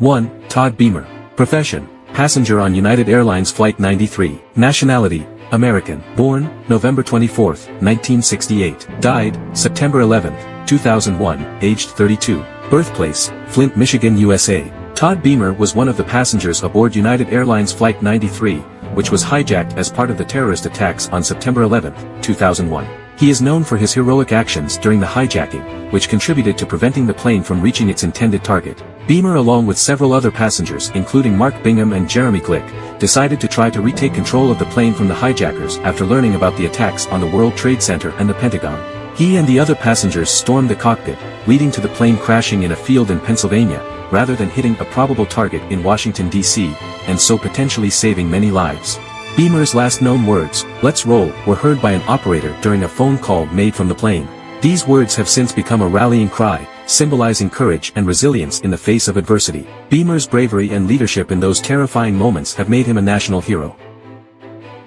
1. Todd Beamer. Profession: passenger on United Airlines Flight 93. Nationality: American. Born November 24, 1968. Died September 11, 2001, aged 32. Birthplace: Flint, Michigan, USA. Todd Beamer was one of the passengers aboard United Airlines Flight 93, which was hijacked as part of the terrorist attacks on September 11, 2001. He is known for his heroic actions during the hijacking, which contributed to preventing the plane from reaching its intended target. Beamer, along with several other passengers including Mark Bingham and Jeremy Glick, decided to try to retake control of the plane from the hijackers after learning about the attacks on the World Trade Center and the Pentagon. He and the other passengers stormed the cockpit, leading to the plane crashing in a field in Pennsylvania, rather than hitting a probable target in Washington, D.C., and so potentially saving many lives. Beamer's last known words, "Let's roll," were heard by an operator during a phone call made from the plane. These words have since become a rallying cry, symbolizing courage and resilience in the face of adversity. Beamer's bravery and leadership in those terrifying moments have made him a national hero.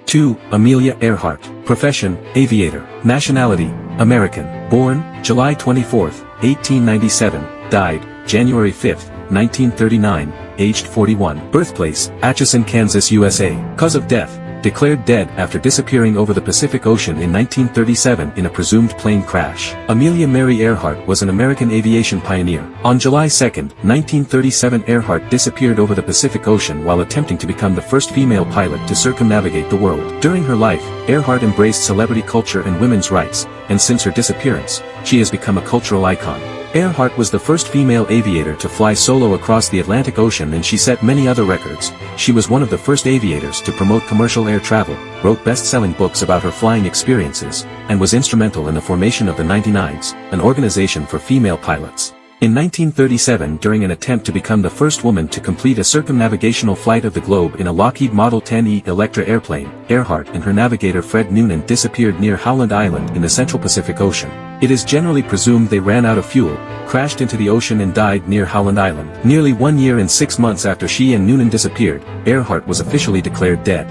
2. Amelia Earhart. Profession: aviator. Nationality: American. Born July 24, 1897. Died January 5, 1939, aged 41. Birthplace: Atchison, Kansas, USA. Cause of death: declared dead after disappearing over the Pacific Ocean in 1937 in a presumed plane crash. Amelia Mary Earhart was an American aviation pioneer. On July 2, 1937, Earhart disappeared over the Pacific Ocean while attempting to become the first female pilot to circumnavigate the world. During her life, Earhart embraced celebrity culture and women's rights, and since her disappearance, she has become a cultural icon. Earhart was the first female aviator to fly solo across the Atlantic Ocean, and she set many other records. She was one of the first aviators to promote commercial air travel, wrote best-selling books about her flying experiences, and was instrumental in the formation of the 99s, an organization for female pilots. In 1937, during an attempt to become the first woman to complete a circumnavigational flight of the globe in a Lockheed Model 10E Electra airplane, Earhart and her navigator Fred Noonan disappeared near Howland Island in the Central Pacific Ocean. It is generally presumed they ran out of fuel, crashed into the ocean and died near Howland Island. Nearly 1 year and 6 months after she and Noonan disappeared, Earhart was officially declared dead.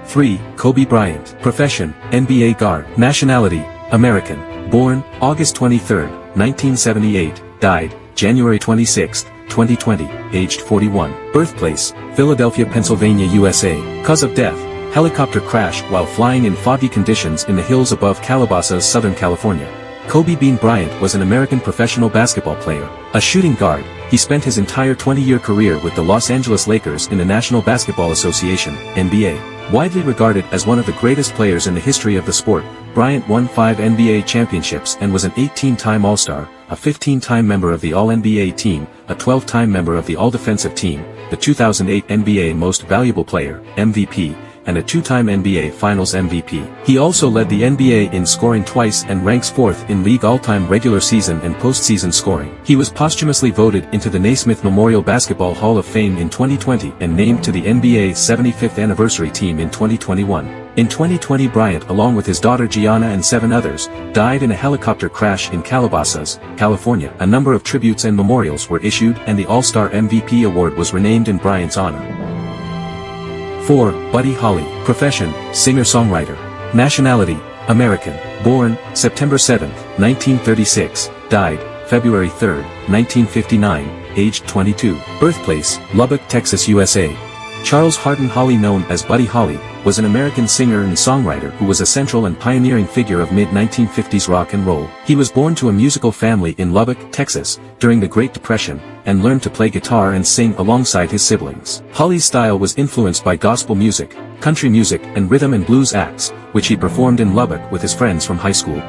3. Kobe Bryant. Profession: NBA guard. Nationality: American. Born August 23, 1978. Died January 26, 2020, aged 41. Birthplace: Philadelphia, Pennsylvania, USA. Cause of death: helicopter crash while flying in foggy conditions in the hills above Calabasas, Southern California. Kobe Bean Bryant was an American professional basketball player. A shooting guard, he spent his entire 20-year career with the Los Angeles Lakers in the National Basketball Association, NBA. Widely regarded as one of the greatest players in the history of the sport, Bryant won 5 NBA championships and was an 18-time All-Star, a 15-time member of the All-NBA team, a 12-time member of the All-Defensive team, the 2008 NBA Most Valuable Player, MVP, and a 2-time NBA Finals MVP. He also led the NBA in scoring twice and ranks 4th in league all-time regular season and postseason scoring. He was posthumously voted into the Naismith Memorial Basketball Hall of Fame in 2020 and named to the NBA's 75th anniversary team in 2021. In 2020, Bryant, along with his daughter Gianna and 7 others, died in a helicopter crash in Calabasas, California. A number of tributes and memorials were issued, and the All-Star MVP award was renamed in Bryant's honor. 4. Buddy Holly. Profession: singer-songwriter. Nationality: American. Born September 7, 1936. Died February 3, 1959, aged 22. Birthplace: Lubbock, Texas, USA. Charles Hardin Holly, known as Buddy Holly, was an American singer and songwriter who was a central and pioneering figure of mid-1950s rock and roll. He was born to a musical family in Lubbock, Texas, during the Great Depression, and learned to play guitar and sing alongside his siblings. Holly's style was influenced by gospel music, country music, and rhythm and blues acts, which he performed in Lubbock with his friends from high school.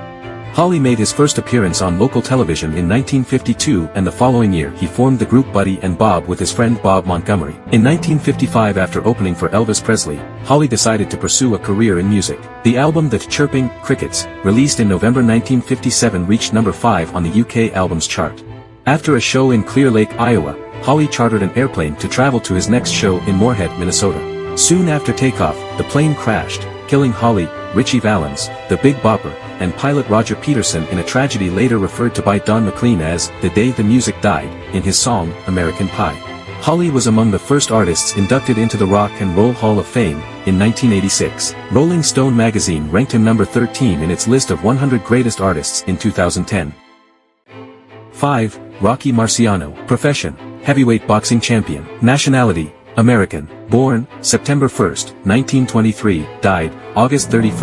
Holly made his first appearance on local television in 1952, and the following year he formed the group Buddy and Bob with his friend Bob Montgomery. In 1955, after opening for Elvis Presley, Holly decided to pursue a career in music. The album The Chirping Crickets, released in November 1957, reached number 5 on the UK albums chart. After a show in Clear Lake, Iowa, Holly chartered an airplane to travel to his next show in Moorhead, Minnesota. Soon after takeoff, the plane crashed, killing Holly, Richie Valens, the Big Bopper, and pilot Roger Peterson in a tragedy later referred to by Don McLean as "The Day the Music Died" in his song American Pie. Holly was among the first artists inducted into the Rock and Roll Hall of Fame in 1986. Rolling Stone magazine ranked him number 13 in its list of 100 greatest artists in 2010. 5. Rocky Marciano. Profession: heavyweight boxing champion. Nationality, American. Born, September 1, 1923, died, August 31,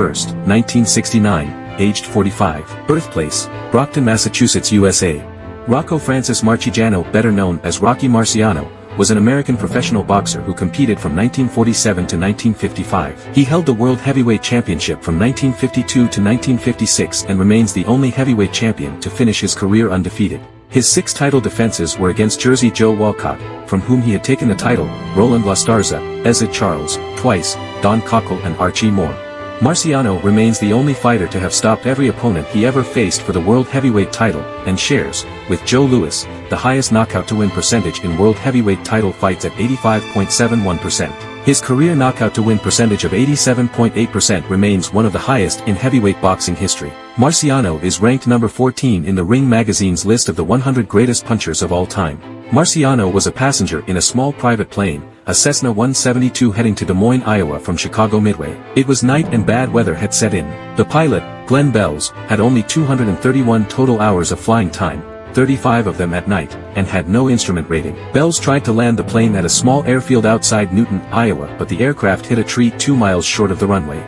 1969, aged 45. Birthplace, Brockton, Massachusetts, USA. Rocco Francis Marciano, better known as Rocky Marciano, was an American professional boxer who competed from 1947 to 1955. He held the World Heavyweight Championship from 1952 to 1956 and remains the only heavyweight champion to finish his career undefeated. His 6 title defenses were against Jersey Joe Walcott, from whom he had taken the title, Roland Lastarza, Ezra Charles, twice, Don Cockle and Archie Moore. Marciano remains the only fighter to have stopped every opponent he ever faced for the World Heavyweight title, and shares, with Joe Louis, the highest knockout-to-win percentage in World Heavyweight title fights at 85.71%. His career knockout-to-win percentage of 87.8% remains one of the highest in heavyweight boxing history. Marciano is ranked number 14 in the Ring magazine's list of the 100 greatest punchers of all time. Marciano was a passenger in a small private plane, a Cessna 172 heading to Des Moines, Iowa from Chicago Midway. It was night and bad weather had set in. The pilot, Glenn Bells, had only 231 total hours of flying time, 35 of them at night, and had no instrument rating. Bells tried to land the plane at a small airfield outside Newton, Iowa, but the aircraft hit a tree 2 miles short of the runway.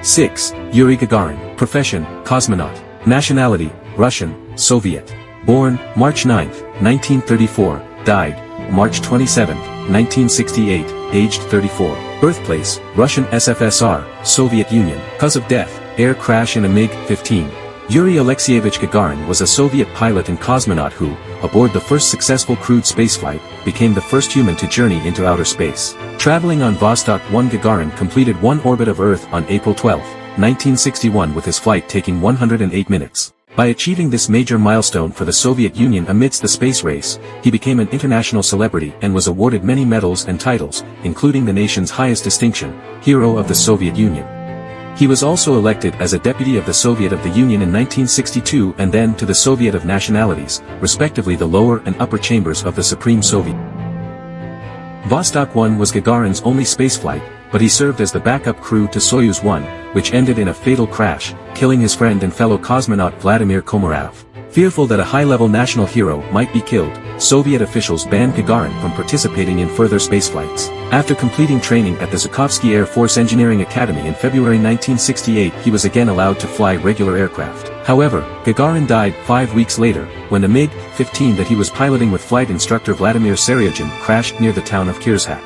6. Yuri Gagarin. Profession, cosmonaut. Nationality, Russian, Soviet. Born, March 9, 1934, died, March 27, 1968, aged 34. Birthplace, Russian SFSR, Soviet Union. Cause of death, air crash in a MiG-15. Yuri Alexeyevich Gagarin was a Soviet pilot and cosmonaut who, aboard the first successful crewed spaceflight, became the first human to journey into outer space. Traveling on Vostok 1, Gagarin completed one orbit of Earth on April 12, 1961, with his flight taking 108 minutes. By achieving this major milestone for the Soviet Union amidst the space race, he became an international celebrity and was awarded many medals and titles, including the nation's highest distinction, Hero of the Soviet Union. He was also elected as a Deputy of the Soviet of the Union in 1962 and then to the Soviet of Nationalities, respectively the lower and upper chambers of the Supreme Soviet. Vostok 1 was Gagarin's only spaceflight, but he served as the backup crew to Soyuz 1, which ended in a fatal crash, killing his friend and fellow cosmonaut Vladimir Komarov. Fearful that a high-level national hero might be killed, Soviet officials banned Gagarin from participating in further spaceflights. After completing training at the Zhukovsky Air Force Engineering Academy in February 1968, he was again allowed to fly regular aircraft. However, Gagarin died 5 weeks later, when the MiG-15 that he was piloting with flight instructor Vladimir Seryagin crashed near the town of Kirzhak.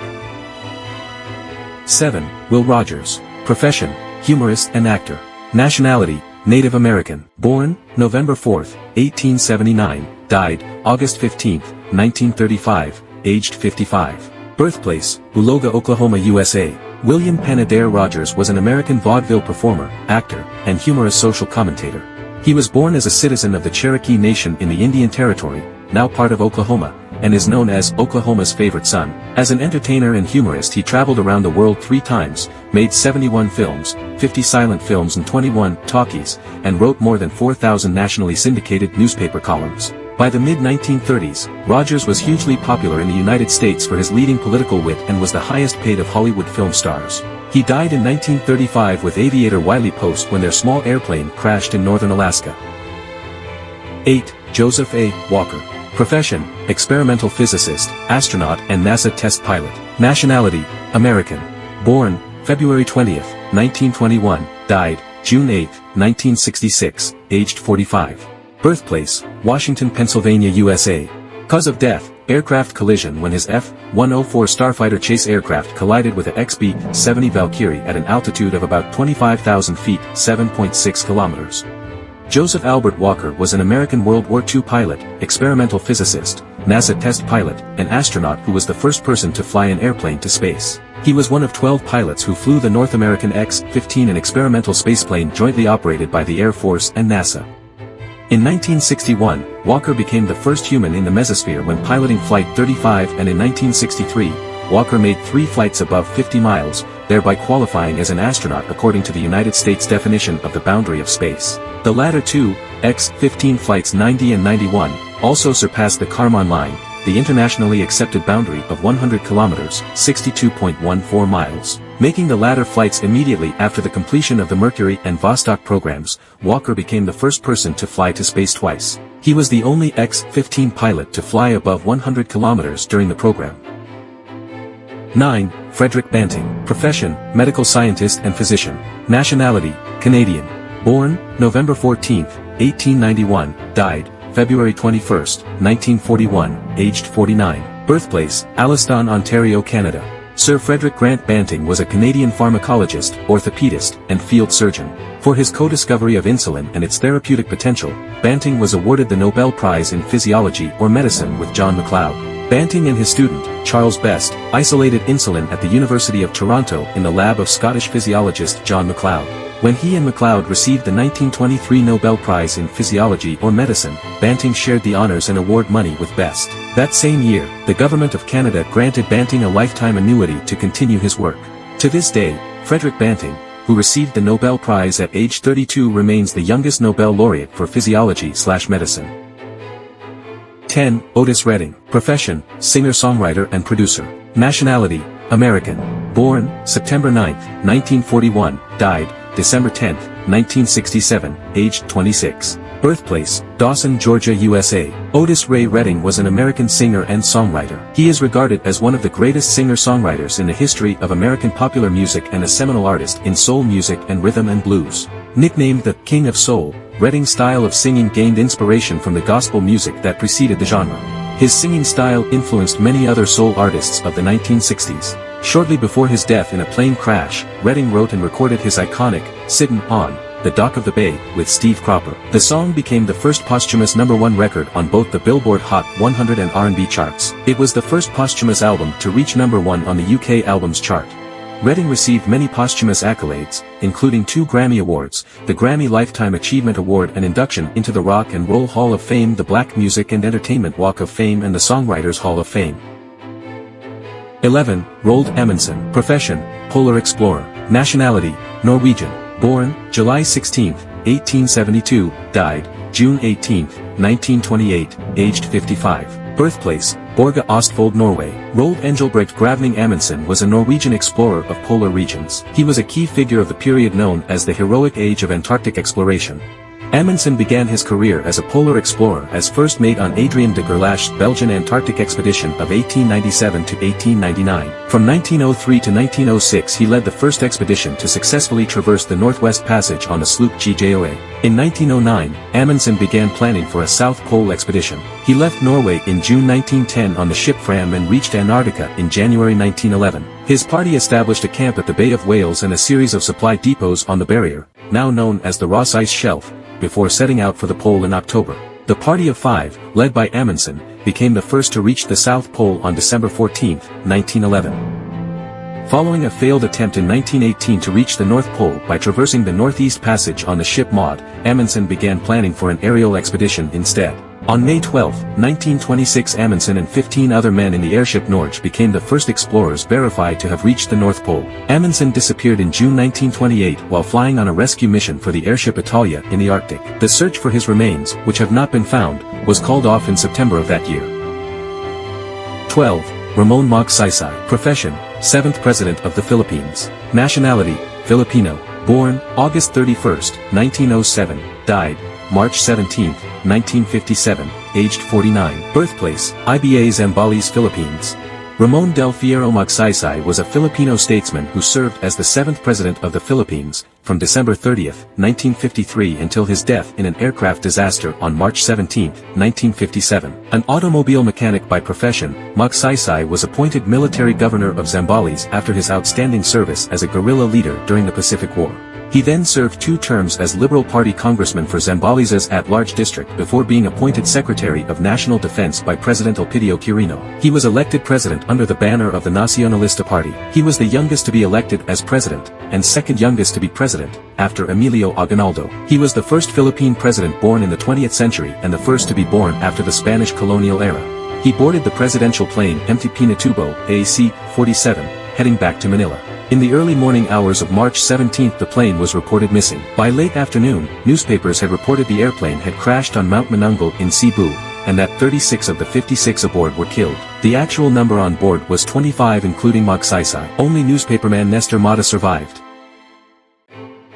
7. Will Rogers. Profession, humorist and actor. Nationality, Native American. Born, November 4, 1879, died, August 15, 1935, aged 55. Birthplace, Uloga, Oklahoma, USA. William Penn Adair Rogers was an American vaudeville performer, actor, and humorous social commentator. He was born as a citizen of the Cherokee Nation in the Indian Territory, now part of Oklahoma, and is known as Oklahoma's favorite son. As an entertainer and humorist, he traveled around the world 3 times, made 71 films, 50 silent films and 21 talkies, and wrote more than 4,000 nationally syndicated newspaper columns. By the mid-1930s, Rogers was hugely popular in the United States for his leading political wit and was the highest paid of Hollywood film stars. He died in 1935 with aviator Wiley Post when their small airplane crashed in northern Alaska. 8. Joseph A. Walker. Profession, experimental physicist, astronaut and NASA test pilot. Nationality, American. Born, February 20, 1921, died, June 8, 1966, aged 45. Birthplace, Washington, Pennsylvania, USA. Cause of death, aircraft collision when his F-104 Starfighter chase aircraft collided with a XB-70 Valkyrie at an altitude of about 25,000 feet, 7.6 kilometers. Joseph Albert Walker was an American World War II pilot, experimental physicist, NASA test pilot, and astronaut who was the first person to fly an airplane to space. He was one of 12 pilots who flew the North American X-15, an experimental spaceplane jointly operated by the Air Force and NASA. In 1961, Walker became the first human in the mesosphere when piloting Flight 35, and in 1963, Walker made 3 flights above 50 miles, thereby qualifying as an astronaut according to the United States definition of the boundary of space. The latter 2, X-15 flights 90 and 91, also surpassed the Kármán line, the internationally accepted boundary of 100 kilometers, 62.14 miles. Making the latter flights immediately after the completion of the Mercury and Vostok programs, Walker became the first person to fly to space twice. He was the only X-15 pilot to fly above 100 kilometers during the program. 9. Frederick Banting. Profession, medical scientist and physician. Nationality, Canadian. Born, November 14, 1891, died, February 21, 1941, aged 49. Birthplace, Alliston, Ontario, Canada. Sir Frederick Grant Banting was a Canadian pharmacologist, orthopedist, and field surgeon. For his co-discovery of insulin and its therapeutic potential, Banting was awarded the Nobel Prize in Physiology or Medicine with John MacLeod. Banting and his student, Charles Best, isolated insulin at the University of Toronto in the lab of Scottish physiologist John MacLeod. When he and MacLeod received the 1923 Nobel Prize in Physiology or Medicine, Banting shared the honors and award money with Best. That same year, the Government of Canada granted Banting a lifetime annuity to continue his work. To this day, Frederick Banting, who received the Nobel Prize at age 32, remains the youngest Nobel laureate for physiology/medicine. 10. Otis Redding. Profession, singer-songwriter and producer. Nationality, American. Born, September 9, 1941, died, December 10, 1967, aged 26. Birthplace, Dawson, Georgia, USA. Otis Ray Redding was an American singer and songwriter. He is regarded as one of the greatest singer-songwriters in the history of American popular music and a seminal artist in soul music and rhythm and blues. Nicknamed the King of Soul, Redding's style of singing gained inspiration from the gospel music that preceded the genre. His singing style influenced many other soul artists of the 1960s. Shortly before his death in a plane crash, Redding wrote and recorded his iconic, Sittin' on the Dock of the Bay, with Steve Cropper. The song became the first posthumous #1 record on both the Billboard Hot 100 and R&B charts. It was the first posthumous album to reach #1 on the UK Albums Chart. Redding received many posthumous accolades, including 2 Grammy Awards, the Grammy Lifetime Achievement Award, and induction into the Rock and Roll Hall of Fame, the Black Music and Entertainment Walk of Fame, and the Songwriters Hall of Fame. 11. Roald Amundsen. Profession, polar explorer. Nationality, Norwegian. Born, July 16, 1872, died, June 18, 1928, aged 55. Birthplace, Borge Ostfold, Norway. Roald Engelbrekt Gravning Amundsen was a Norwegian explorer of polar regions. He was a key figure of the period known as the heroic age of Antarctic exploration. Amundsen began his career as a polar explorer as first mate on Adrien de Gerlach's Belgian Antarctic expedition of 1897 to 1899. From 1903 to 1906 he led the first expedition to successfully traverse the Northwest Passage on the sloop GJOA. In 1909, Amundsen began planning for a South Pole expedition. He left Norway in June 1910 on the ship Fram and reached Antarctica in January 1911. His party established a camp at the Bay of Whales and a series of supply depots on the barrier, now known as the Ross Ice Shelf, before setting out for the pole in October. The party of 5, led by Amundsen, became the first to reach the South Pole on December 14, 1911. Following a failed attempt in 1918 to reach the North Pole by traversing the Northeast Passage on the ship Maud, Amundsen began planning for an aerial expedition instead. On May 12, 1926, Amundsen and 15 other men in the airship Norge became the first explorers verified to have reached the North Pole. Amundsen disappeared in June 1928 while flying on a rescue mission for the airship Italia in the Arctic. The search for his remains, which have not been found, was called off in September of that year. 12. Ramon Magsaysay. Profession, 7th President of the Philippines. Nationality, Filipino. Born, August 31, 1907, died, March 17, 1957, aged 49. Birthplace, Iba Zambales, Philippines. Ramon del Fierro Magsaysay was a Filipino statesman who served as the 7th President of the Philippines, from December 30, 1953 until his death in an aircraft disaster on March 17, 1957. An automobile mechanic by profession, Magsaysay was appointed military governor of Zambales after his outstanding service as a guerrilla leader during the Pacific War. He then served 2 terms as Liberal Party congressman for Zambales' at-large district before being appointed Secretary of National Defense by President Elpidio Quirino. He was elected president under the banner of the Nacionalista Party. He was the youngest to be elected as president, and second youngest to be president, after Emilio Aguinaldo. He was the first Philippine president born in the 20th century and the first to be born after the Spanish colonial era. He boarded the presidential plane MT Pinatubo, AC-47, heading back to Manila. In the early morning hours of March 17 the plane was reported missing. By late afternoon, newspapers had reported the airplane had crashed on Mount Manungal in Cebu, and that 36 of the 56 aboard were killed. The actual number on board was 25 including Magsaysay. Only newspaperman Nestor Mata survived.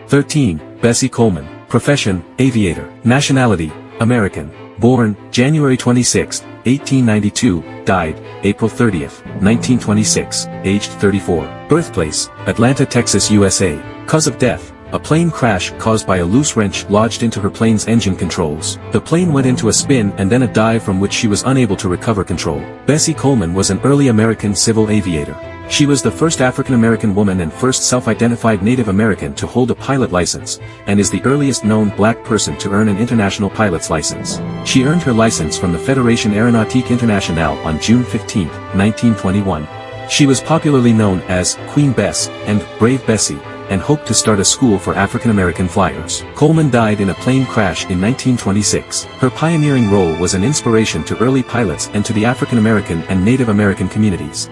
13. Bessie Coleman. Profession, aviator. Nationality, American. born January 26, 1892, died April 30, 1926, aged 34. Birthplace, Atlanta, Texas, USA. Cause of death, a plane crash caused by a loose wrench lodged into her plane's engine controls. The plane went into a spin and then a dive from which she was unable to recover control. Bessie Coleman was an early American civil aviator. She was the first African-American woman and first self-identified Native American to hold a pilot license, and is the earliest known black person to earn an international pilot's license. She earned her license from the Fédération Aéronautique Internationale on June 15, 1921. She was popularly known as Queen Bess and Brave Bessie, and hoped to start a school for African-American flyers. Coleman died in a plane crash in 1926. Her pioneering role was an inspiration to early pilots and to the African-American and Native American communities.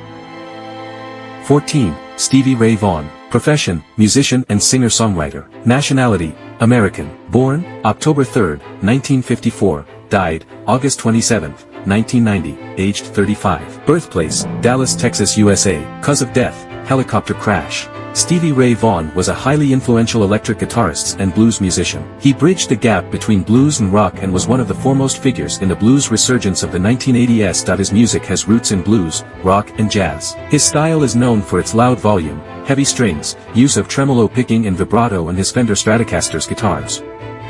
14. Stevie Ray Vaughan. Profession, musician and singer-songwriter. Nationality, American. Born, October 3, 1954. Died, August 27, 1990, aged 35. Birthplace, Dallas, Texas, USA. Cause of death, helicopter crash. Stevie Ray Vaughan was a highly influential electric guitarist and blues musician. He bridged the gap between blues and rock and was one of the foremost figures in the blues resurgence of the 1980s. His music has roots in blues, rock and jazz. His style is known for its loud volume, heavy strings, use of tremolo picking and vibrato and his Fender Stratocasters guitars.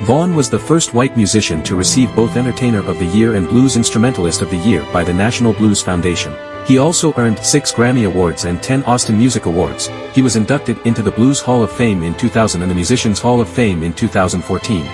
Vaughan was the first white musician to receive both Entertainer of the Year and Blues Instrumentalist of the Year by the National Blues Foundation. He also earned 6 Grammy Awards and 10 Austin Music Awards. He was inducted into the Blues Hall of Fame in 2000 and the Musicians Hall of Fame in 2014.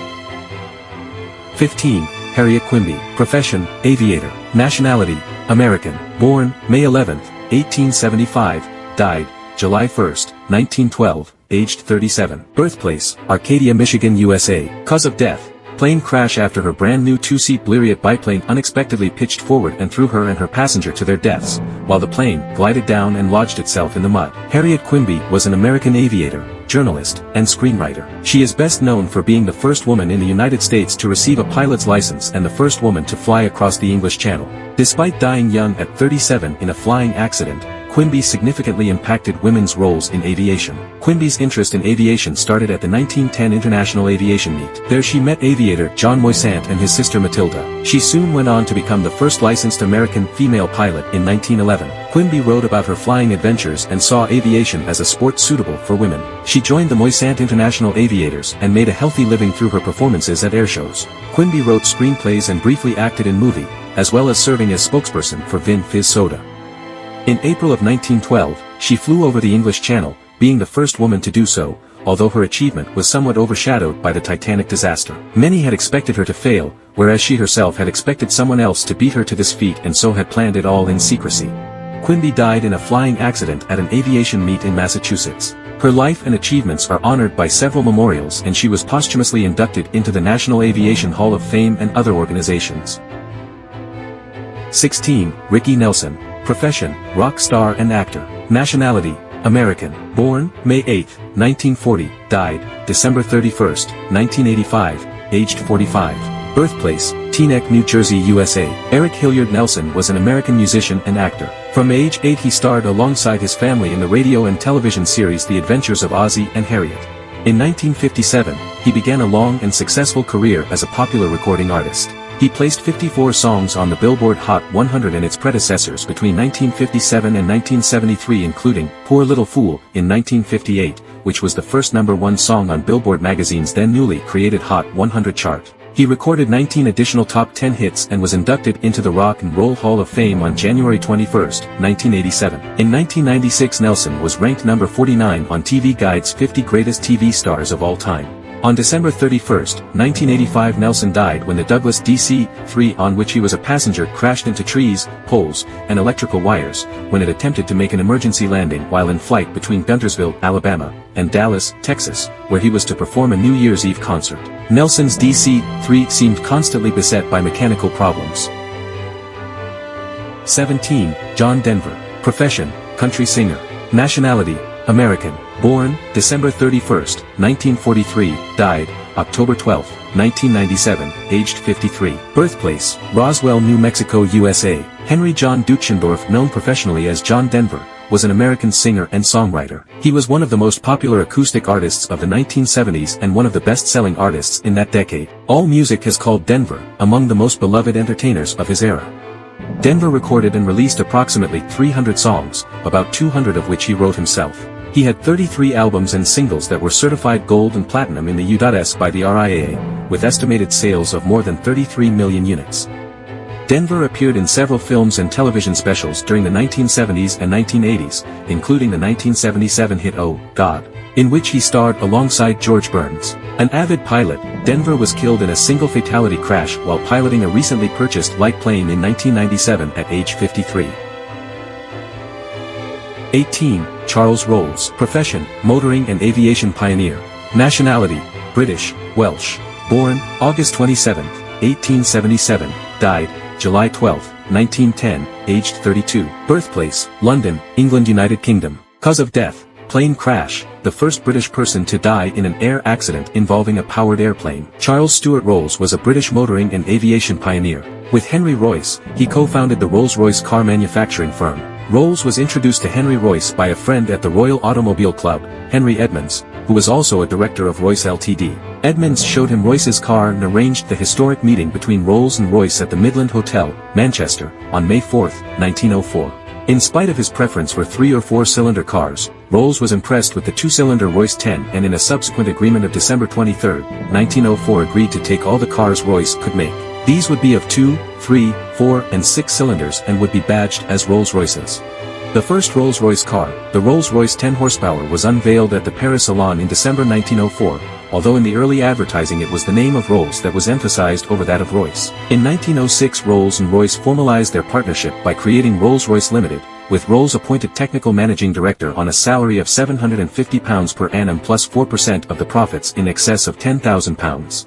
15. Harriet Quimby. Profession, aviator. Nationality, American. Born, May 11, 1875. Died, July 1, 1912, aged 37. Birthplace, Arcadia, Michigan, USA. Cause of death, plane crash after her brand new 2-seat Blériot biplane unexpectedly pitched forward and threw her and her passenger to their deaths, while the plane glided down and lodged itself in the mud. Harriet Quimby was an American aviator, journalist, and screenwriter. She is best known for being the first woman in the United States to receive a pilot's license and the first woman to fly across the English Channel. Despite dying young at 37 in a flying accident, Quimby significantly impacted women's roles in aviation. Quimby's interest in aviation started at the 1910 International Aviation Meet. There she met aviator John Moisant and his sister Matilda. She soon went on to become the first licensed American female pilot in 1911. Quimby wrote about her flying adventures and saw aviation as a sport suitable for women. She joined the Moisant International Aviators and made a healthy living through her performances at airshows. Quimby wrote screenplays and briefly acted in movie, as well as serving as spokesperson for Vin Fizz Soda. In April of 1912, she flew over the English Channel, being the first woman to do so, although her achievement was somewhat overshadowed by the Titanic disaster. Many had expected her to fail, whereas she herself had expected someone else to beat her to this feat and so had planned it all in secrecy. Quimby died in a flying accident at an aviation meet in Massachusetts. Her life and achievements are honored by several memorials and she was posthumously inducted into the National Aviation Hall of Fame and other organizations. 16. Ricky Nelson. Profession, rock star and actor. Nationality, American. Born, May 8, 1940. Died, December 31, 1985, aged 45. Birthplace, Teaneck, New Jersey, USA. Eric Hilliard Nelson was an American musician and actor. From age 8 he starred alongside his family in the radio and television series The Adventures of Ozzie and Harriet. In 1957, he began a long and successful career as a popular recording artist. He placed 54 songs on the Billboard Hot 100 and its predecessors between 1957 and 1973, including Poor Little Fool in 1958, which was the first #1 song on Billboard magazine's then newly created Hot 100 chart. He recorded 19 additional top 10 hits and was inducted into the Rock and Roll Hall of Fame on January 21, 1987. In 1996 Nelson was ranked number 49 on TV Guide's 50 Greatest TV Stars of All Time. On December 31, 1985 Nelson died when the Douglas DC-3 on which he was a passenger crashed into trees, poles, and electrical wires, when it attempted to make an emergency landing while in flight between Guntersville, Alabama, and Dallas, Texas, where he was to perform a New Year's Eve concert. Nelson's DC-3 seemed constantly beset by mechanical problems. 17. John Denver. Profession, country singer. Nationality, American. Born, December 31, 1943, died, October 12, 1997, aged 53. Birthplace, Roswell, New Mexico, USA. Henry John Duchendorf, known professionally as John Denver, was an American singer and songwriter. He was one of the most popular acoustic artists of the 1970s and one of the best-selling artists in that decade. AllMusic has called Denver among the most beloved entertainers of his era. Denver recorded and released approximately 300 songs, about 200 of which he wrote himself. He had 33 albums and singles that were certified gold and platinum in the U.S. by the RIAA, with estimated sales of more than 33 million units. Denver appeared in several films and television specials during the 1970s and 1980s, including the 1977 hit Oh, God, in which he starred alongside George Burns. An avid pilot, Denver was killed in a single fatality crash while piloting a recently purchased light plane in 1997 at age 53. 18. Charles Rolls. Profession, motoring and aviation pioneer. Nationality, British, Welsh. Born, August 27, 1877, died, July 12, 1910, aged 32. Birthplace, London, England, United Kingdom. Cause of death, plane crash, the first British person to die in an air accident involving a powered airplane. Charles Stuart Rolls was a British motoring and aviation pioneer. With Henry Royce, he co-founded the Rolls-Royce car manufacturing firm. Rolls was introduced to Henry Royce by a friend at the Royal Automobile Club, Henry Edmonds, who was also a director of Royce Ltd. Edmonds showed him Royce's car and arranged the historic meeting between Rolls and Royce at the Midland Hotel, Manchester, on May 4, 1904. In spite of his preference for 3- or 4-cylinder cars, Rolls was impressed with the 2-cylinder Royce 10 and in a subsequent agreement of December 23, 1904 agreed to take all the cars Royce could make. These would be of 2, 3, 4 and 6 cylinders and would be badged as Rolls-Royces. The first Rolls-Royce car, the Rolls-Royce 10 horsepower, was unveiled at the Paris Salon in December 1904, although in the early advertising it was the name of Rolls that was emphasized over that of Royce. In 1906 Rolls and Royce formalized their partnership by creating Rolls-Royce Limited, with Rolls appointed technical managing director on a salary of £750 per annum plus 4% of the profits in excess of £10,000.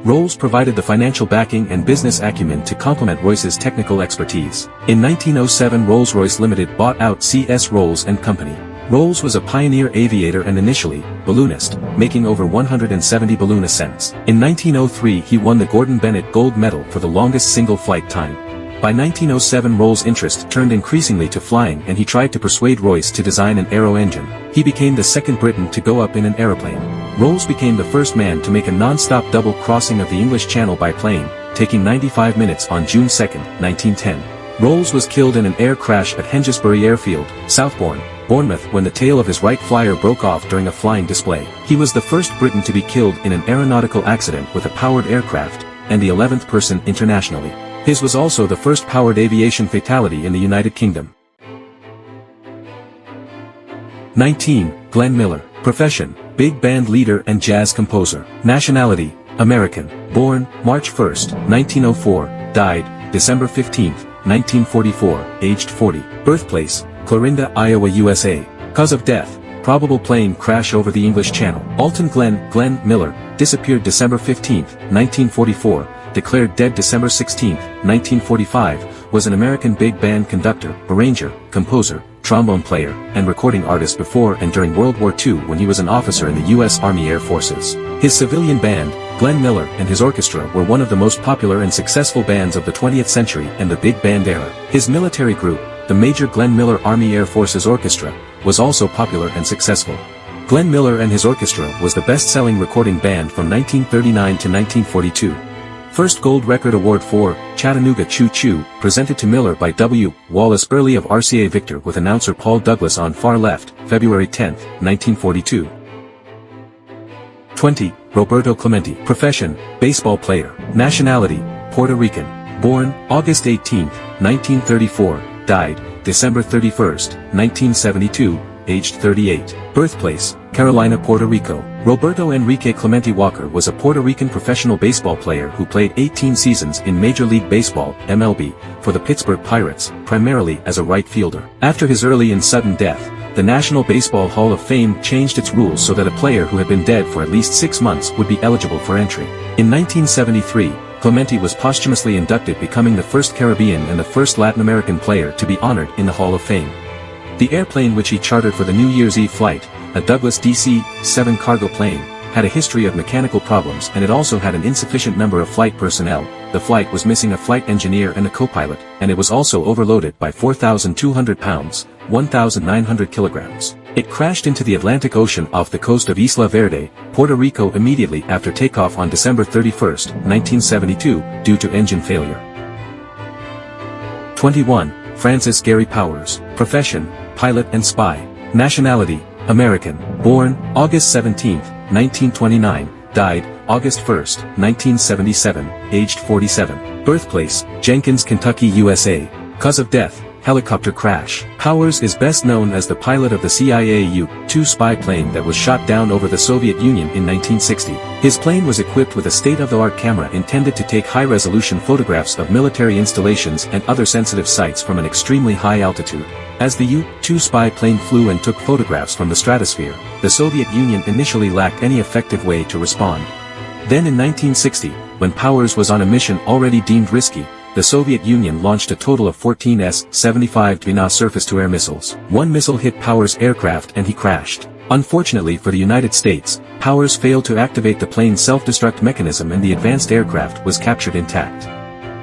Rolls provided the financial backing and business acumen to complement Royce's technical expertise. In 1907 Rolls-Royce Limited bought out C.S. Rolls and Company. Rolls was a pioneer aviator and initially, balloonist, making over 170 balloon ascents. In 1903 he won the Gordon Bennett Gold Medal for the longest single flight time. By 1907 Rolls' interest turned increasingly to flying and he tried to persuade Royce to design an aero engine. He became the second Briton to go up in an aeroplane. Rolls became the first man to make a non-stop double crossing of the English Channel by plane, taking 95 minutes on June 2, 1910. Rolls was killed in an air crash at Hengesbury Airfield, Southbourne, Bournemouth when the tail of his right flyer broke off during a flying display. He was the first Briton to be killed in an aeronautical accident with a powered aircraft, and the 11th person internationally. His was also the first powered aviation fatality in the United Kingdom. 19. Glenn Miller. Profession, big band leader and jazz composer. Nationality, American. Born, March 1, 1904, died, December 15, 1944, aged 40. Birthplace, Clarinda, Iowa, USA. Cause of death, probable plane crash over the English Channel. Alton Glenn Miller, disappeared December 15, 1944, declared dead December 16, 1945, was an American big band conductor, arranger, composer, trombone player, and recording artist before and during World War II when he was an officer in the U.S. Army Air Forces. His civilian band, Glenn Miller and his orchestra, were one of the most popular and successful bands of the 20th century and the big band era. His military group, the Major Glenn Miller Army Air Forces Orchestra, was also popular and successful. Glenn Miller and his orchestra was the best-selling recording band from 1939 to 1942. First Gold Record Award for Chattanooga Choo Choo, presented to Miller by W. Wallace Early of RCA Victor with announcer Paul Douglas on far left, February 10, 1942. 20. Roberto Clemente. Profession, baseball player. Nationality, Puerto Rican. Born, August 18, 1934, died, December 31, 1972, aged 38. Birthplace, Carolina, Puerto Rico. Roberto Enrique Clemente Walker was a Puerto Rican professional baseball player who played 18 seasons in Major League Baseball, MLB, for the Pittsburgh Pirates, primarily as a right fielder. After his early and sudden death, the National Baseball Hall of Fame changed its rules so that a player who had been dead for at least 6 months would be eligible for entry. In 1973, Clemente was posthumously inducted, becoming the first Caribbean and the first Latin American player to be honored in the Hall of Fame. The airplane which he chartered for the New Year's Eve flight, a Douglas DC-7 cargo plane, had a history of mechanical problems and it also had an insufficient number of flight personnel. The flight was missing a flight engineer and a co-pilot, and it was also overloaded by 4,200 pounds, 1,900 kilograms. It crashed into the Atlantic Ocean off the coast of Isla Verde, Puerto Rico immediately after takeoff on December 31, 1972, due to engine failure. 21. Francis Gary Powers. Profession, pilot and spy. Nationality, American. Born, August 17, 1929. Died, August 1, 1977, aged 47. Birthplace, Jenkins, Kentucky, USA. Cause of death, helicopter crash. Powers is best known as the pilot of the CIA U-2 spy plane that was shot down over the Soviet Union in 1960. His plane was equipped with a state-of-the-art camera intended to take high-resolution photographs of military installations and other sensitive sites from an extremely high altitude. As the U-2 spy plane flew and took photographs from the stratosphere, the Soviet Union initially lacked any effective way to respond. Then in 1960, when Powers was on a mission already deemed risky, the Soviet Union launched a total of 14 S-75 Dvina surface-to-air missiles. One missile hit Powers' aircraft and he crashed. Unfortunately for the United States, Powers failed to activate the plane's self-destruct mechanism and the advanced aircraft was captured intact.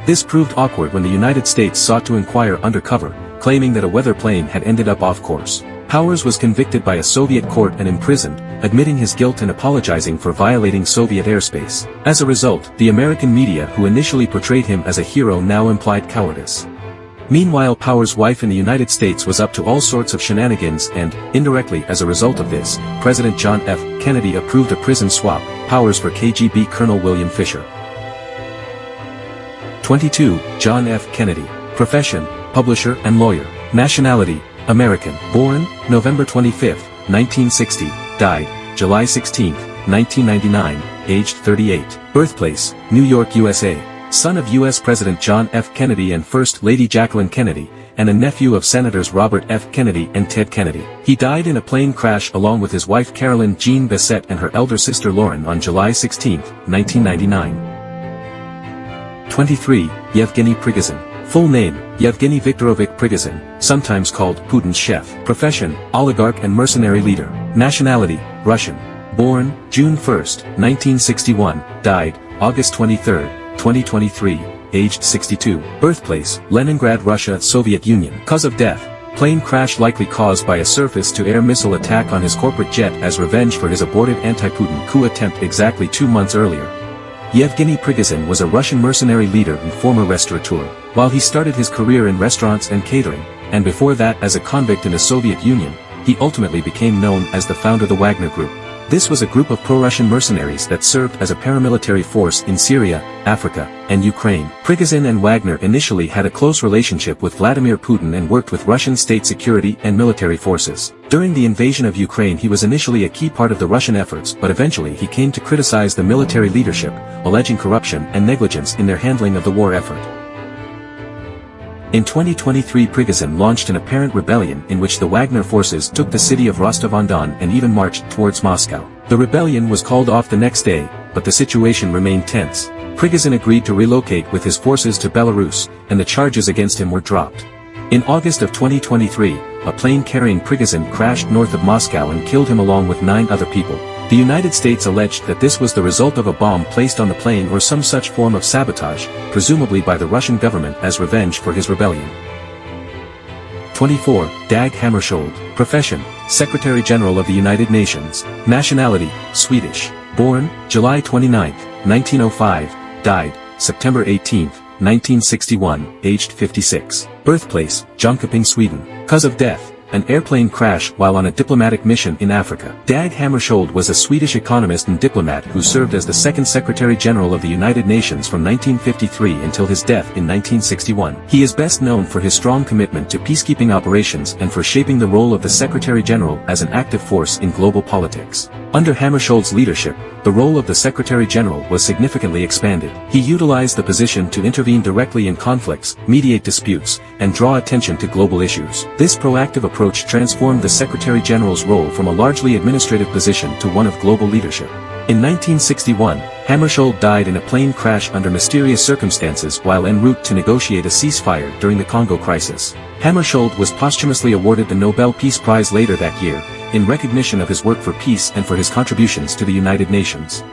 This proved awkward when the United States sought to inquire undercover, claiming that a weather plane had ended up off course. Powers was convicted by a Soviet court and imprisoned, admitting his guilt and apologizing for violating Soviet airspace. As a result, the American media who initially portrayed him as a hero now implied cowardice. Meanwhile, Powers' wife in the United States was up to all sorts of shenanigans and, indirectly as a result of this, President John F. Kennedy approved a prison swap, Powers for KGB Colonel William Fisher. 22. John F. Kennedy. Profession, publisher and lawyer. Nationality, American. Born, November 25, 1960. Died, July 16, 1999, aged 38. Birthplace, New York, USA. Son of U.S. President John F. Kennedy and First Lady Jacqueline Kennedy, and a nephew of Senators Robert F. Kennedy and Ted Kennedy. He died in a plane crash along with his wife Carolyn Jean Bessette and her elder sister Lauren on July 16, 1999. 23. Yevgeny Prigozhin. Full name, Yevgeny Viktorovich Prigozhin, sometimes called Putin's chef. Profession, oligarch and mercenary leader. Nationality, Russian. Born, June 1, 1961, died, August 23, 2023, aged 62. Birthplace, Leningrad, Russia, Soviet Union. Cause of death, plane crash likely caused by a surface-to-air missile attack on his corporate jet as revenge for his aborted anti-Putin coup attempt exactly 2 months earlier. Yevgeny Prigozhin was a Russian mercenary leader and former restaurateur. While he started his career in restaurants and catering, and before that as a convict in the Soviet Union, he ultimately became known as the founder of the Wagner Group. This was a group of pro-Russian mercenaries that served as a paramilitary force in Syria, Africa, and Ukraine. Prigozhin and Wagner initially had a close relationship with Vladimir Putin and worked with Russian state security and military forces. During the invasion of Ukraine, he was initially a key part of the Russian efforts, but eventually he came to criticize the military leadership, alleging corruption and negligence in their handling of the war effort. In 2023, Prigozhin launched an apparent rebellion in which the Wagner forces took the city of Rostov-on-Don and even marched towards Moscow. The rebellion was called off the next day, but the situation remained tense. Prigozhin agreed to relocate with his forces to Belarus, and the charges against him were dropped. In August of 2023, a plane carrying Prigozhin crashed north of Moscow and killed him along with 9 other people. The United States alleged that this was the result of a bomb placed on the plane or some such form of sabotage, presumably by the Russian government as revenge for his rebellion. 24. Dag Hammarskjöld. Profession, Secretary General of the United Nations. Nationality, Swedish. Born, July 29, 1905. Died, September 18, 1961, aged 56. Birthplace, Jönköping, Sweden. Cause of death, an airplane crash while on a diplomatic mission in Africa. Dag Hammarskjöld was a Swedish economist and diplomat who served as the second Secretary General of the United Nations from 1953 until his death in 1961. He is best known for his strong commitment to peacekeeping operations and for shaping the role of the Secretary General as an active force in global politics. Under Hammarskjöld's leadership, the role of the Secretary General was significantly expanded. He utilized the position to intervene directly in conflicts, mediate disputes, and draw attention to global issues. This proactive approach transformed the Secretary General's role from a largely administrative position to one of global leadership. In 1961, Hammarskjöld died in a plane crash under mysterious circumstances while en route to negotiate a ceasefire during the Congo crisis. Hammarskjöld was posthumously awarded the Nobel Peace Prize later that year, in recognition of his work for peace and for his contributions to the United Nations.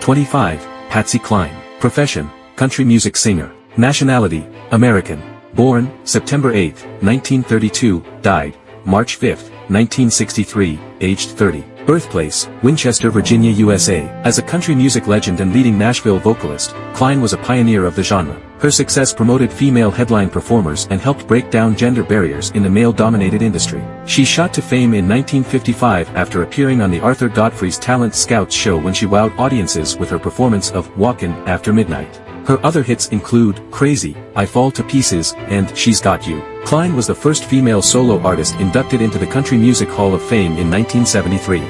25. Patsy Cline. Profession, country music singer. Nationality, American. Born, September 8, 1932, died, March 5, 1963, aged 30. Birthplace, Winchester, Virginia, USA. As a country music legend and leading Nashville vocalist, Cline was a pioneer of the genre. Her success promoted female headline performers and helped break down gender barriers in the male-dominated industry. She shot to fame in 1955 after appearing on the Arthur Godfrey's Talent Scouts show when she wowed audiences with her performance of Walkin' After Midnight. Her other hits include Crazy, I Fall to Pieces, and She's Got You. Cline was the first female solo artist inducted into the Country Music Hall of Fame in 1973.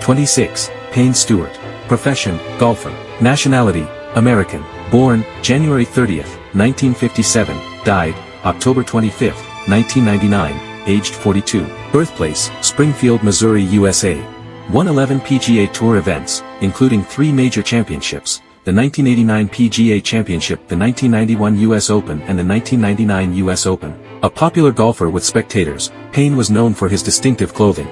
26. Payne Stewart. Profession, golfer. Nationality, American. Born, January 30, 1957, died, October 25, 1999, aged 42. Birthplace, Springfield, Missouri, USA. Won 11 PGA Tour events, including 3 major championships, the 1989 PGA Championship, the 1991 U.S. Open and the 1999 U.S. Open. A popular golfer with spectators, Payne was known for his distinctive clothing.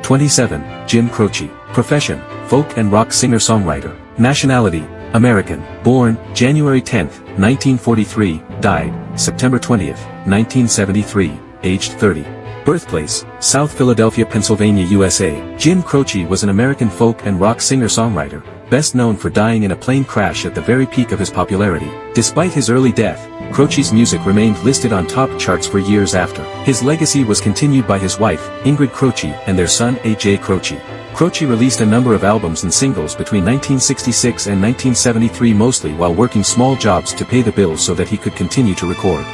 27. Jim Croce. Profession, folk and rock singer-songwriter. Nationality, American. Born, January 10, 1943, died, September 20, 1973, aged 30. Birthplace, South Philadelphia, Pennsylvania, USA. Jim Croce was an American folk and rock singer-songwriter, best known for dying in a plane crash at the very peak of his popularity. Despite his early death, Croce's music remained listed on top charts for years after. His legacy was continued by his wife, Ingrid Croce, and their son A.J. Croce. Croce released a number of albums and singles between 1966 and 1973, mostly while working small jobs to pay the bills so that he could continue to record.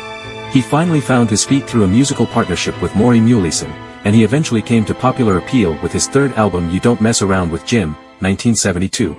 He finally found his feet through a musical partnership with Maury Muleson, and he eventually came to popular appeal with his third album You Don't Mess Around with Jim, 1972.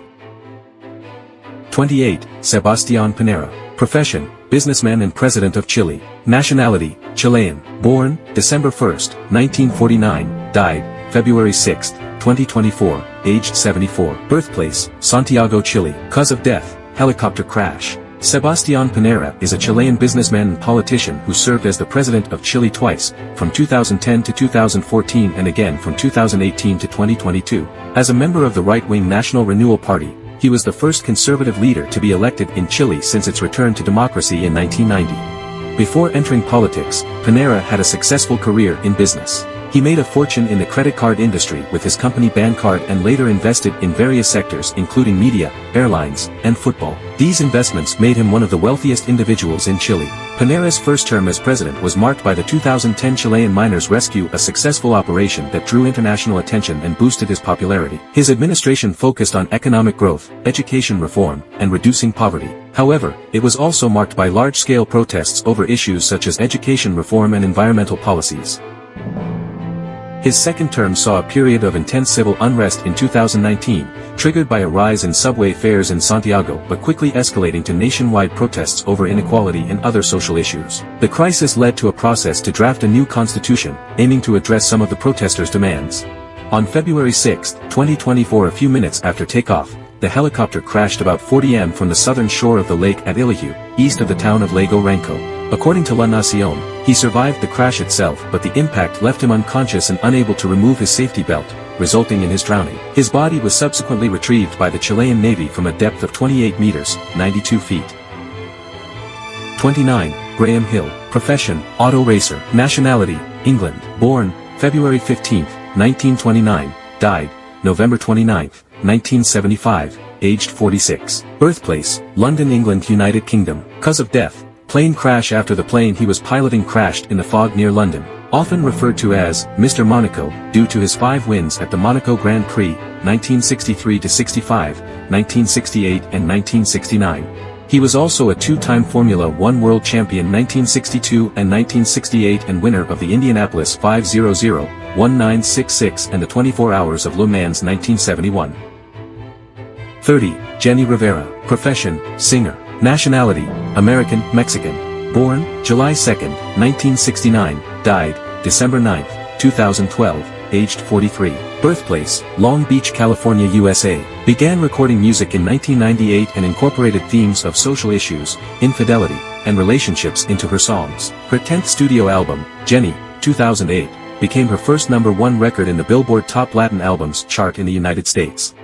28. Sebastian Pinera. Profession, businessman and president of Chile. Nationality, Chilean. Born, December 1, 1949, died, February 6, 2024, aged 74. Birthplace, Santiago, Chile. Cause of death, helicopter crash. Sebastian Pinera is a Chilean businessman and politician who served as the president of Chile twice, from 2010 to 2014 and again from 2018 to 2022. As a member of the right-wing National Renewal Party, he was the first conservative leader to be elected in Chile since its return to democracy in 1990. Before entering politics, Pinera had a successful career in business. He made a fortune in the credit card industry with his company Bancard and later invested in various sectors including media, airlines, and football. These investments made him one of the wealthiest individuals in Chile. Pinera's first term as president was marked by the 2010 Chilean miners' rescue, a successful operation that drew international attention and boosted his popularity. His administration focused on economic growth, education reform, and reducing poverty. However, it was also marked by large-scale protests over issues such as education reform and environmental policies. His second term saw a period of intense civil unrest in 2019, triggered by a rise in subway fares in Santiago but quickly escalating to nationwide protests over inequality and other social issues. The crisis led to a process to draft a new constitution, aiming to address some of the protesters' demands. On February 6, 2024, a few minutes after takeoff, the helicopter crashed about 40 m from the southern shore of the lake at Iliju, east of the town of Lago Ranco. According to La Nación, he survived the crash itself, but the impact left him unconscious and unable to remove his safety belt, resulting in his drowning. His body was subsequently retrieved by the Chilean Navy from a depth of 28 meters, 92 feet. 29. Graham Hill. Profession, auto racer. Nationality, England. Born, February 15, 1929, died, November 29, 1975, aged 46. Birthplace, London, England, United Kingdom. Cause of death, plane crash after the plane he was piloting crashed in the fog near London. Often referred to as Mr. Monaco, due to his 5 wins at the Monaco Grand Prix, 1963-65, 1968 and 1969. He was also a 2-time Formula One world champion 1962 and 1968 and winner of the Indianapolis 500, 1966 and the 24 Hours of Le Mans 1971. 30. Jenni Rivera. Profession, singer. Nationality, American, Mexican. Born, July 2, 1969, died, December 9, 2012, aged 43. Birthplace, Long Beach, California, USA. Began recording music in 1998 and incorporated themes of social issues, infidelity, and relationships into her songs. Her 10th studio album, Jenni, 2008, became her first #1 record in the Billboard Top Latin Albums chart in the United States.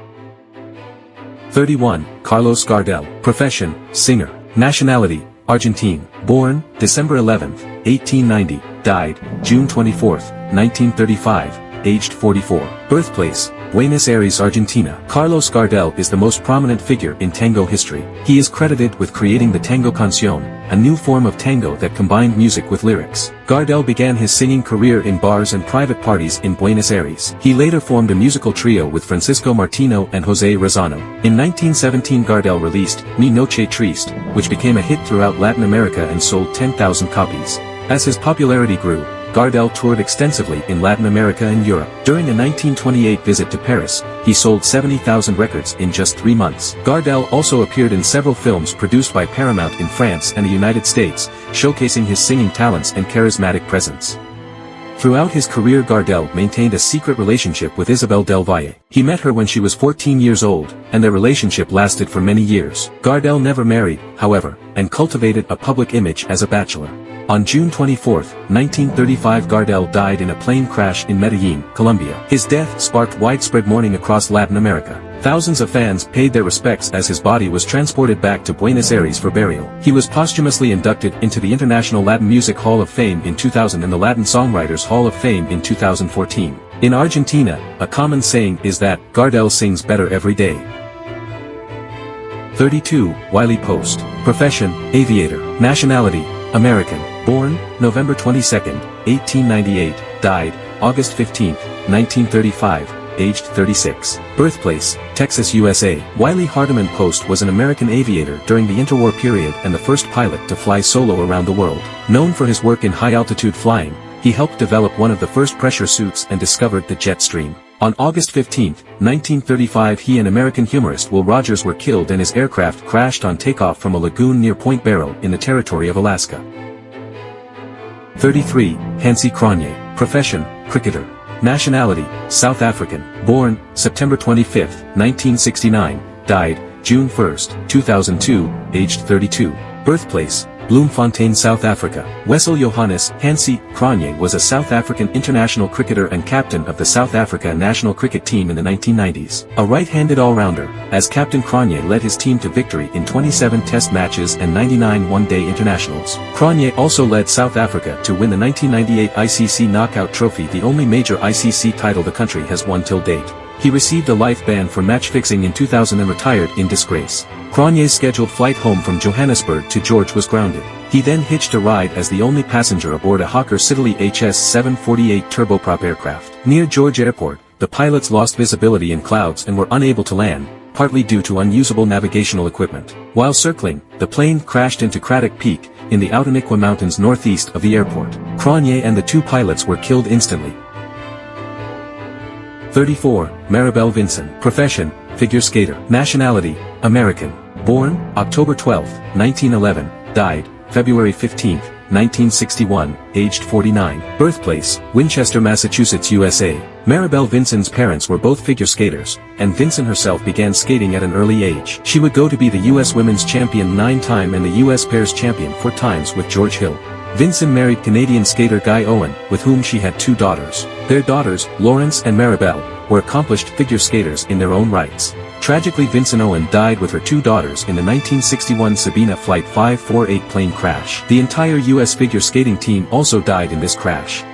31. Carlos Gardel. Profession, singer. Nationality, Argentine. Born, December 11, 1890. Died, June 24, 1935, aged 44. Birthplace, Buenos Aires, Argentina. Carlos Gardel is the most prominent figure in tango history. He is credited with creating the tango canción, a new form of tango that combined music with lyrics. Gardel began his singing career in bars and private parties in Buenos Aires. He later formed a musical trio with Francisco Martino and José Rosano. In 1917 Gardel released Mi Noche Triste, which became a hit throughout Latin America and sold 10,000 copies. As his popularity grew, Gardel toured extensively in Latin America and Europe. During a 1928 visit to Paris, he sold 70,000 records in just 3 months. Gardel also appeared in several films produced by Paramount in France and the United States, showcasing his singing talents and charismatic presence. Throughout his career Gardel maintained a secret relationship with Isabel del Valle. He met her when she was 14 years old, and their relationship lasted for many years. Gardel never married, however, and cultivated a public image as a bachelor. On June 24, 1935 Gardel died in a plane crash in Medellin, Colombia. His death sparked widespread mourning across Latin America. Thousands of fans paid their respects as his body was transported back to Buenos Aires for burial. He was posthumously inducted into the International Latin Music Hall of Fame in 2000 and the Latin Songwriters Hall of Fame in 2014. In Argentina, a common saying is that Gardel sings better every day. 32. Wiley Post. Profession, aviator. Nationality, American. Born, November 22, 1898. Died, August 15, 1935, aged 36. Birthplace, Texas, USA. Wiley Hardeman Post was an American aviator during the interwar period and the first pilot to fly solo around the world. Known for his work in high-altitude flying, he helped develop one of the first pressure suits and discovered the jet stream. On August 15, 1935 he and American humorist Will Rogers were killed and his aircraft crashed on takeoff from a lagoon near Point Barrow in the territory of Alaska. 33. Hansie Cronje. Profession, cricketer. Nationality, South African. Born, September 25, 1969. Died, June 1, 2002, aged 32. Birthplace, Bloemfontein, South Africa. Wessel Johannes Hansie Cronje was a South African international cricketer and captain of the South Africa national cricket team in the 1990s. A right-handed all-rounder, as Captain Cronje led his team to victory in 27 test matches and 99 one-day internationals. Cronje also led South Africa to win the 1998 ICC Knockout Trophy, the only major ICC title the country has won till date. He received a life ban for match fixing in 2000 and retired in disgrace. Cronje's scheduled flight home from Johannesburg to George was grounded. He then hitched a ride as the only passenger aboard a Hawker Siddeley HS-748 turboprop aircraft. Near George Airport, the pilots lost visibility in clouds and were unable to land, partly due to unusable navigational equipment. While circling, the plane crashed into Craddock Peak, in the Outeniqua Mountains northeast of the airport. Cronje and the 2 pilots were killed instantly. 34. Maribel Vinson. Profession, figure skater. Nationality, American. Born, October 12, 1911. Died, February 15, 1961, aged 49. Birthplace, Winchester, Massachusetts, USA. Maribel Vinson's parents were both figure skaters, and Vinson herself began skating at an early age. She would go to be the U.S. Women's Champion 9 times and the U.S. Pairs Champion 4 times with George Hill. Vinson married Canadian skater Guy Owen, with whom she had 2 daughters. Their daughters, Lawrence and Maribel, were accomplished figure skaters in their own rights. Tragically, Vinson Owen died with her 2 daughters in the 1961 Sabina Flight 548 plane crash. The entire U.S. figure skating team also died in this crash.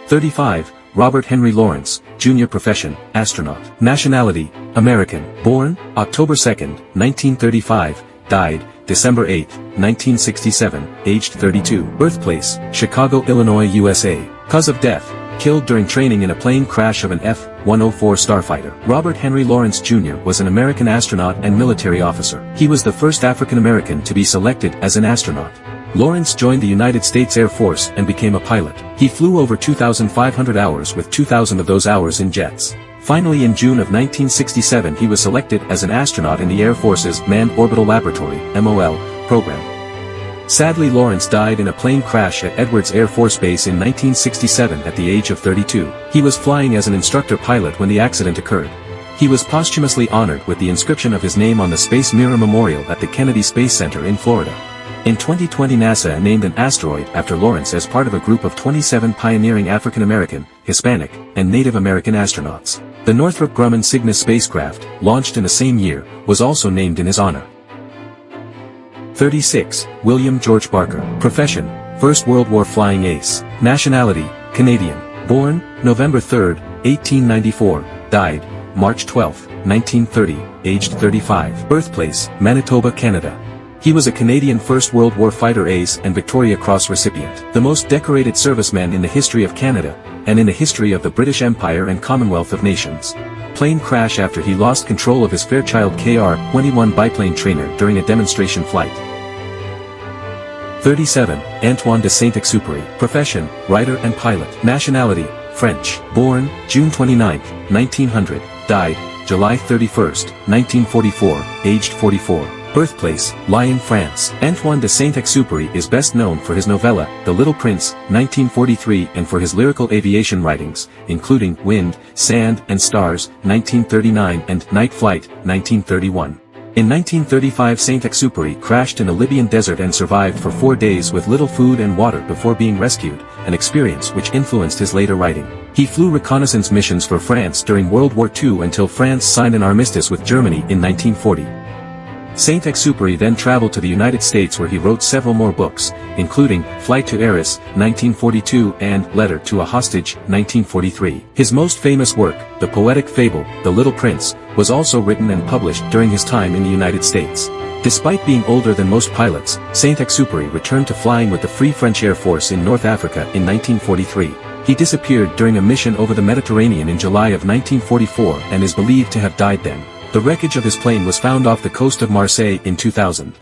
35. Robert Henry Lawrence, Jr. Profession, astronaut. Nationality, American. Born, October 2, 1935. Died, December 8, 1967, aged 32. Birthplace, Chicago, Illinois, USA. Cause of death, killed during training in a plane crash of an F-104 starfighter. Robert Henry Lawrence Jr. was an American astronaut and military officer. He was the first African American to be selected as an astronaut. Lawrence joined the United States Air Force and became a pilot. He flew over 2,500 hours with 2,000 of those hours in jets. Finally, in June of 1967 he was selected as an astronaut in the Air Force's Manned Orbital Laboratory (MOL) program. Sadly, Lawrence died in a plane crash at Edwards Air Force Base in 1967 at the age of 32. He was flying as an instructor pilot when the accident occurred. He was posthumously honored with the inscription of his name on the Space Mirror Memorial at the Kennedy Space Center in Florida. In 2020, NASA named an asteroid after Lawrence as part of a group of 27 pioneering African American, Hispanic, and Native American astronauts. The Northrop Grumman Cygnus spacecraft, launched in the same year, was also named in his honor. 36. William George Barker. Profession: First World War flying ace. Nationality: Canadian. Born November 3, 1894. Died March 12, 1930, aged 35. Birthplace: Manitoba, Canada. He was a Canadian First World War fighter ace and Victoria Cross recipient. The most decorated serviceman in the history of Canada, and in the history of the British Empire and Commonwealth of Nations. Plane crash after he lost control of his Fairchild KR-21 biplane trainer during a demonstration flight. 37. Antoine de Saint-Exupery. Profession: writer and pilot. Nationality: French. Born June 29, 1900. Died July 31, 1944, aged 44. Birthplace: Lyon, France. Antoine de Saint-Exupery is best known for his novella, The Little Prince, 1943, and for his lyrical aviation writings, including Wind, Sand and Stars, 1939, and Night Flight, 1931. In 1935, Saint-Exupery crashed in a Libyan desert and survived for 4 days with little food and water before being rescued, an experience which influenced his later writing. He flew reconnaissance missions for France during World War II until France signed an armistice with Germany in 1940. Saint-Exupery then traveled to the United States where he wrote several more books, including Flight to Eris, 1942, and Letter to a Hostage, 1943. His most famous work, the poetic fable, The Little Prince, was also written and published during his time in the United States. Despite being older than most pilots, Saint-Exupery returned to flying with the Free French Air Force in North Africa in 1943. He disappeared during a mission over the Mediterranean in July of 1944 and is believed to have died then. The wreckage of his plane was found off the coast of Marseille in 2000.